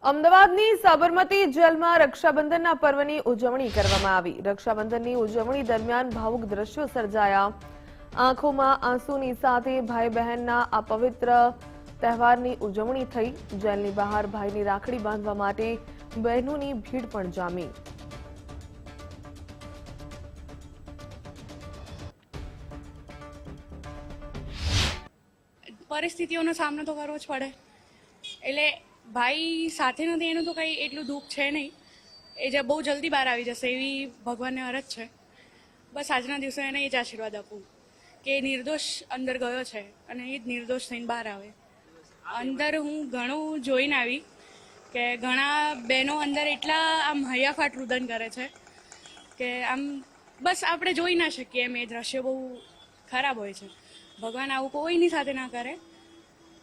અમદાવાદની સાબરમતી જેલમાં રક્ષાબંધનના પર્વની ઉજવણી કરવામાં આવી। રક્ષાબંધનની ઉજવણી દરમિયાન ભાવુક દ્રશ્યો સર્જાયા। આંખોમાં આંસુની સાથે ભાઈ બહેનના આ પવિત્ર તહેવારની ઉજવણી થઈ। જેલની બહાર ભાઈની રાખડી બાંધવા માટે બહેનોની ભીડ પણ જામી। પરિસ્થિતિઓનો સામનો તો કરવો જ પડે। એટલે ભાઈ સાથે નથી એનું તો કંઈ એટલું દુઃખ છે નહીં, એ જે બહુ જલ્દી બહાર આવી જશે એવી ભગવાનને અરજ છે। બસ આજના દિવસે એને એ જ આશીર્વાદ આપું કે એ નિર્દોષ અંદર ગયો છે અને એ જ નિર્દોષ થઈને બહાર આવે। અંદર હું ઘણું જોઈને આવી કે ઘણા બહેનો અંદર એટલા આમ હૈયાફાટ રુદન કરે છે કે આમ બસ આપણે જોઈ ના શકીએ એમ। એ દ્રશ્ય બહુ ખરાબ હોય છે। ભગવાન આવું કોઈની સાથે ના કરે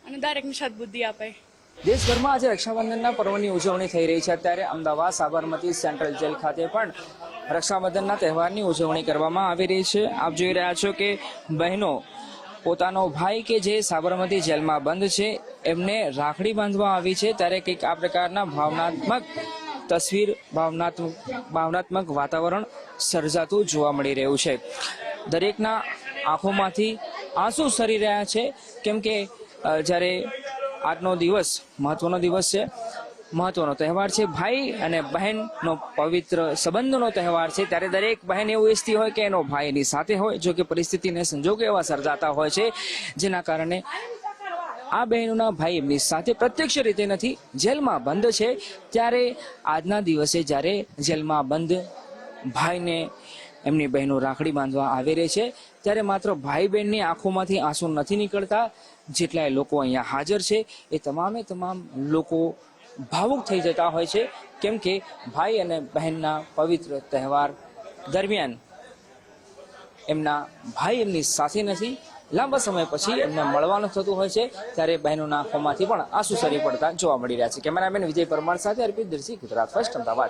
અને દરેકને સદબુદ્ધિ આપે। દેશભરમાં આજે રક્ષાબંધનના પર્વની ઉજવણી થઈ રહી છે। ત્યારે અમદાવાદ સાબરમતી સેન્ટ્રલ જેલ ખાતે પણ રક્ષાબંધનના તહેવારની ઉજવણી કરવામાં આવી રહી છે। આપ જોઈ રહ્યા છો કે બહેનો પોતાનો ભાઈ કે જે સાબરમતી જેલમાં બંધ છે એમને રાખડી બાંધવા આવી છે। ત્યારે કંઈક આ પ્રકારના ભાવનાત્મક તસવીર, ભાવનાત્મક વાતાવરણ સર્જાતું જોવા મળી રહ્યું છે। દરેકના આંખોમાંથી આંસુ સરી રહ્યા છે, કેમ કે જ્યારે આજનો દિવસ મહત્વનો દિવસ છે, મહત્વનો તહેવાર છે, ભાઈ અને બહેનનો પવિત્ર સંબંધનો તહેવાર છે। ત્યારે દરેક બહેન એવું ઈચ્છતી હોય કે એનો ભાઈ એની સાથે હોય। જો કે પરિસ્થિતિને સંજોગો એવા સર્જાતા હોય છે જેના કારણે આ બહેનોના ભાઈ એમની સાથે પ્રત્યક્ષ રીતે નથી, જેલમાં બંધ છે। ત્યારે આજના દિવસે જ્યારે જેલમાં બંધ ભાઈને એમની બહેનો રાખડી બાંધવા આવી રહી છે, ત્યારે માત્ર ભાઈ બહેનની આંખોમાંથી આંસુ નથી નીકળતા। જેટલાય લોકો અહીંયા હાજર છે એ તમામે તમામ લોકો ભાવુક થઈ જતા હોય છે, કેમ કે ભાઈ અને બહેનના પવિત્ર તહેવાર દરમિયાન એમના ભાઈ એમની સાથે નથી, લાંબા સમય પછી એમને મળવાનું થતું હોય છે। ત્યારે બહેનોના આંખોમાંથી પણ આંસુ સરી પડતા જોવા મળી રહ્યા છે। કેમેરામેન વિજય પરમાર સાથે અર્પિત દર્શી, ગુજરાત ફર્સ્ટ, અમદાવાદ।